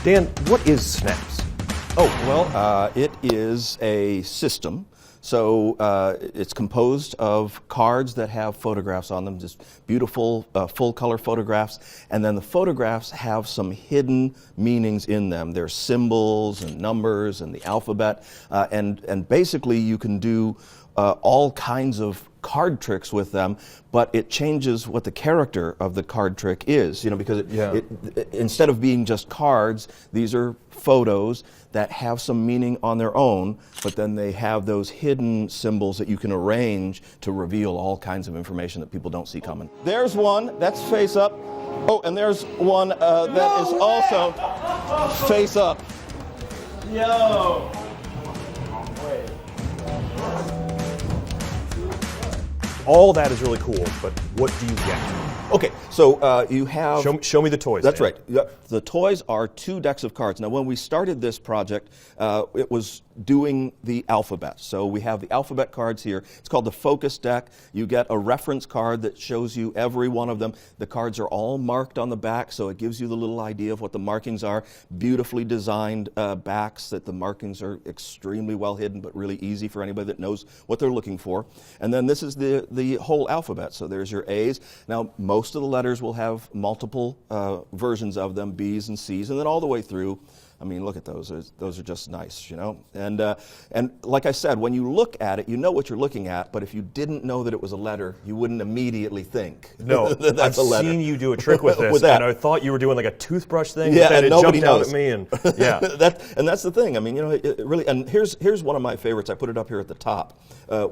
Dan, what is Snaps? Oh, well, it is a system. So it's composed of cards that have photographs on them, just beautiful full color photographs. And then the photographs have some hidden meanings in them. There's symbols and numbers and the alphabet. And basically you can do all kinds of card tricks with them, but it changes what the character of the card trick is, because instead of being just cards, these are photos that have some meaning on their own, but then they have those hidden symbols that you can arrange to reveal all kinds of information that people don't see coming. There's one, that's face up. Oh, and there's one that is also face up. Yo! All that is really cool, but what do you get? Okay, so you have... Show me the toys. That's Dan. right. The toys are 2 decks of cards. Now, when we started this project, it was doing the alphabet. So we have the alphabet cards here. It's called the Focus deck. You get a reference card that shows you every one of them. The cards are all marked on the back, so it gives you the little idea of what the markings are. Beautifully designed backs that the markings are extremely well hidden, but really easy for anybody that knows what they're looking for. And then this is the whole alphabet. So there's your A's. Now, most of the letters will have multiple versions of them, B's and C's, and then all the way through. I mean, look at those. Those are just nice, And like I said, when you look at it, you know what you're looking at, but if you didn't know that it was a letter, you wouldn't immediately think no, that that's a letter. I've seen you do a trick with this, with that. and I thought you were doing like a toothbrush thing, yeah, but then and it nobody jumped knows. out at me, and yeah. And that's the thing. I mean, it really, and here's one of my favorites. I put it up here at the top,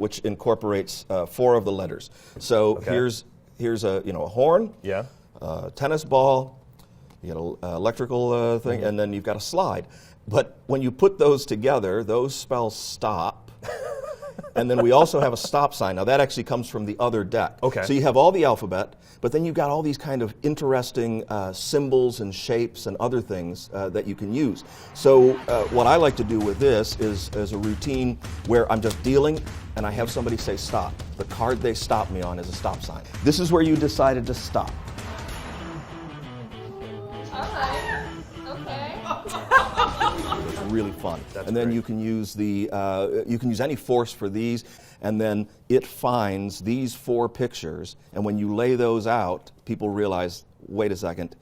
which incorporates 4 of the letters. So here's a horn, tennis ball, you get an electrical thing, and then you've got a slide. But when you put those together, those spell stop. And then we also have a stop sign. Now that actually comes from the other deck. Okay. So you have all the alphabet, but then you've got all these kind of interesting symbols and shapes and other things that you can use. So what I like to do with this is a routine where I'm just dealing and I have somebody say stop. The card they stop me on is a stop sign. This is where you decided to stop. Really fun. And then you can use any force for these, and then it finds these 4 pictures, and when you lay those out, people realize, wait a second,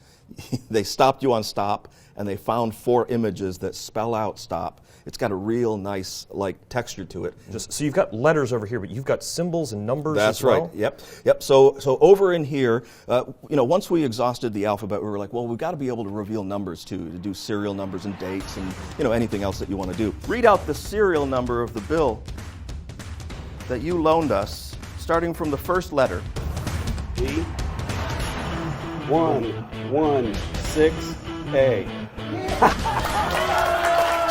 they stopped you on stop, and they found 4 images that spell out stop. It's got a real nice texture to it. So you've got letters over here, but you've got symbols and numbers That's as well? right. Yep. So over in here, once we exhausted the alphabet, we were like, well, we've got to be able to reveal numbers too, to do serial numbers and dates and anything else that you want to do. Read out the serial number of the bill that you loaned us, starting from the first letter. B 116A.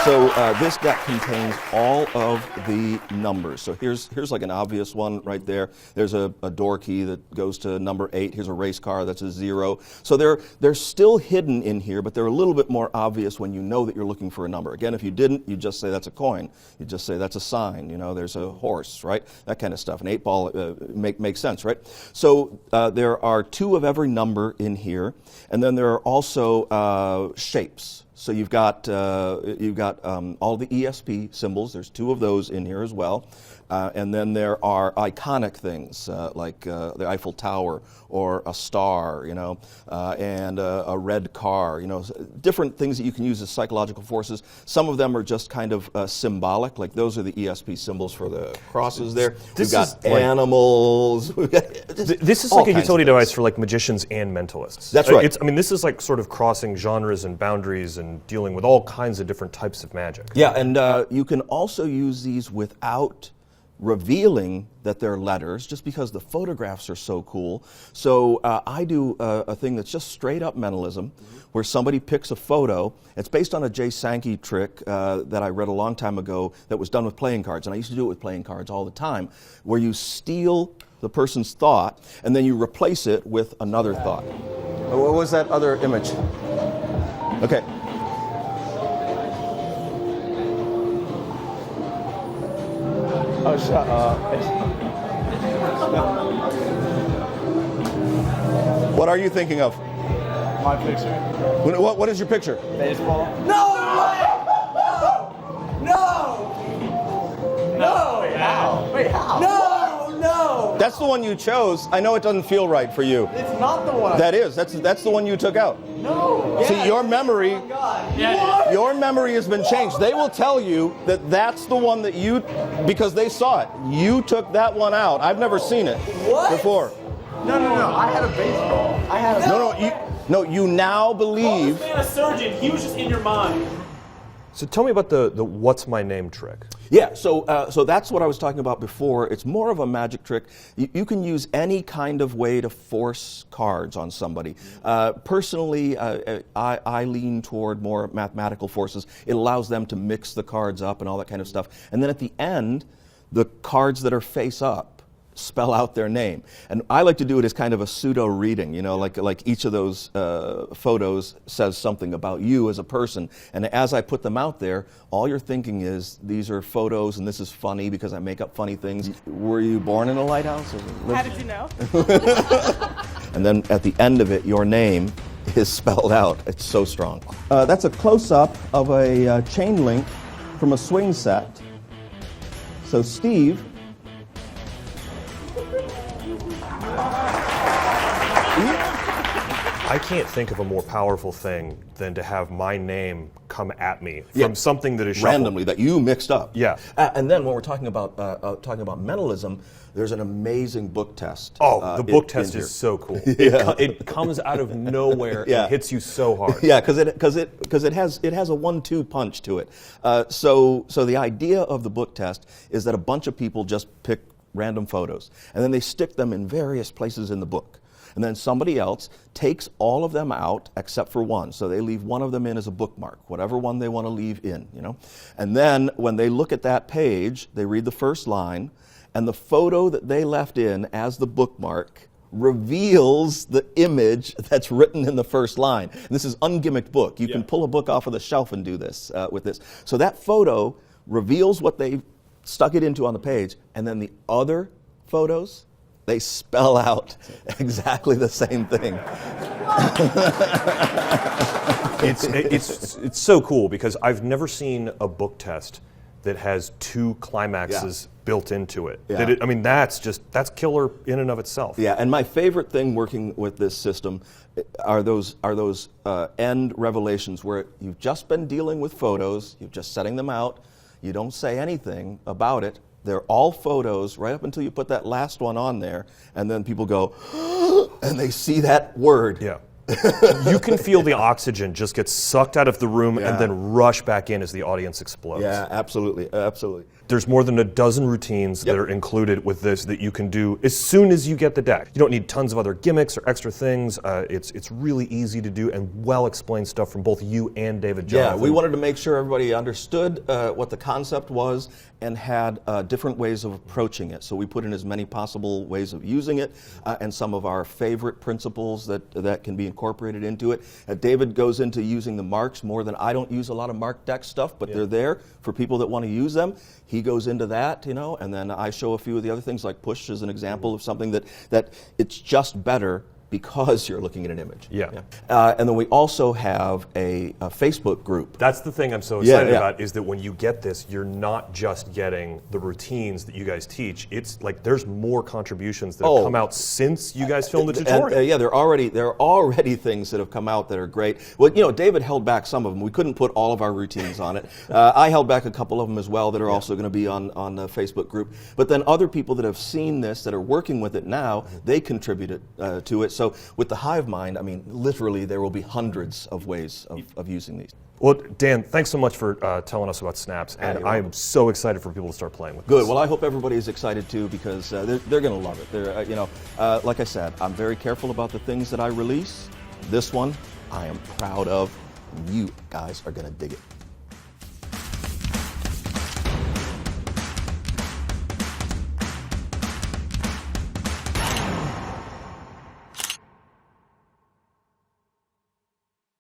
So this deck contains all of the numbers. So here's like an obvious one right there. There's a door key that goes to number 8. Here's a race car, that's a 0. So they're still hidden in here, but they're a little bit more obvious when you know that you're looking for a number. Again, if you didn't, you just say that's a coin. You just say that's a sign. There's a horse, right? That kind of stuff. An 8 ball makes sense, right? So there are 2 of every number in here, and then there are also shapes. So you've got all the ESP symbols. There's 2 of those in here as well. And then there are iconic things like the Eiffel Tower or a star, and a red car, different things that you can use as psychological forces. Some of them are just kind of symbolic, like those are the ESP symbols for the crosses there. We've got animals. This is like a utility device for magicians and mentalists. That's right. This is like sort of crossing genres and boundaries and dealing with all kinds of different types of magic. Yeah, and you can also use these without revealing that they're letters, just because the photographs are so cool. So I do a thing that's just straight up mentalism, where somebody picks a photo. It's based on a Jay Sankey trick that I read a long time ago that was done with playing cards, and I used to do it with playing cards all the time, where you steal the person's thought and then you replace it with another thought. What was that other image? Okay. Oh, shut up. What are you thinking of? my picture. What is your picture? Baseball. No! No! No! Wait, how? Wait, how? No! No! That's the one you chose. I know it doesn't feel right for you. It's not the one. That's the one you took out. No. See, your memory, Yeah. your memory has been changed. They will tell you that that's the one that you, because they saw it. You took that one out. I've never seen it What? before. No. I had a baseball. I had a. No, you now believe. Man, a surgeon. He was just in your mind. So tell me about the what's my name trick. Yeah, so that's what I was talking about before. It's more of a magic trick. You can use any kind of way to force cards on somebody. Personally, I lean toward more mathematical forces. It allows them to mix the cards up and all that kind of stuff. And then at the end, the cards that are face up spell out their name. And I like to do it as kind of a pseudo reading, you know, like each of those photos says something about you as a person. And as I put them out there, all you're thinking is, these are photos and this is funny because I make up funny things. Were you born in a lighthouse? How did you know? And then at the end of it, your name is spelled out. It's so strong. That's a close-up of a chain link from a swing set. So Steve, I can't think of a more powerful thing than to have my name come at me from Yeah. something that is shuffled. randomly that you mixed up. Yeah. And then when we're talking about mentalism, there's an amazing book test. Oh, the book in test here. is so cool. Yeah. It comes out of nowhere Yeah. and hits you so hard. Yeah, because it has a 1-2 punch to it. So the idea of the book test is that a bunch of people just pick random photos and then they stick them in various places in the book. And then somebody else takes all of them out except for one. So they leave one of them in as a bookmark, whatever one they want to leave in, you know. And then when they look at that page, they read the first line, and the photo that they left in as the bookmark reveals the image that's written in the first line. And this is ungimmicked book. You can pull a book off of the shelf and do this with this. So that photo reveals what they stuck it into on the page, and then the other photos, they spell out exactly the same thing. It's so cool because I've never seen a book test that has two climaxes built into it. Yeah. That's killer in and of itself. Yeah, and my favorite thing working with this system are those end revelations where you've just been dealing with photos, you're just setting them out, you don't say anything about it. They're all photos right up until you put that last one on there, and then people go, and they see that word. Yeah. You can feel the oxygen just get sucked out of the room Yeah. and then rush back in as the audience explodes. Yeah, absolutely, absolutely. There's more than a dozen routines that are included with this that you can do as soon as you get the deck. You don't need tons of other gimmicks or extra things. It's really easy to do and well-explained stuff from both you and David Jonathan. Yeah, we wanted to make sure everybody understood what the concept was and had different ways of approaching it. So we put in as many possible ways of using it and some of our favorite principles that can be incorporated into it. David goes into using the marks more than I don't use a lot of mark deck stuff, but they're there for people that want to use them. He goes into that, you know, and then I show a few of the other things, like push as an example of something that it's just better because you're looking at an image. Yeah. And then we also have a Facebook group. That's the thing I'm so excited Yeah. about is that when you get this, you're not just getting the routines that you guys teach. It's like there's more contributions that have come out since you guys filmed the tutorial. And, there are already things that have come out that are great. Well, you know, David held back some of them. We couldn't put all of our routines on it. I held back a couple of them as well that are also going to be on the Facebook group. But then other people that have seen this, that are working with it now, they contributed to it. So with the Hive Mind, I mean, literally there will be hundreds of ways of using these. Well, Dan, thanks so much for telling us about Snaps, and you're I'm welcome. so excited for people to start playing with Good. this. Well, I hope everybody is excited too because they're going to love it. They're, like I said, I'm very careful about the things that I release. This one, I am proud of. You guys are going to dig it.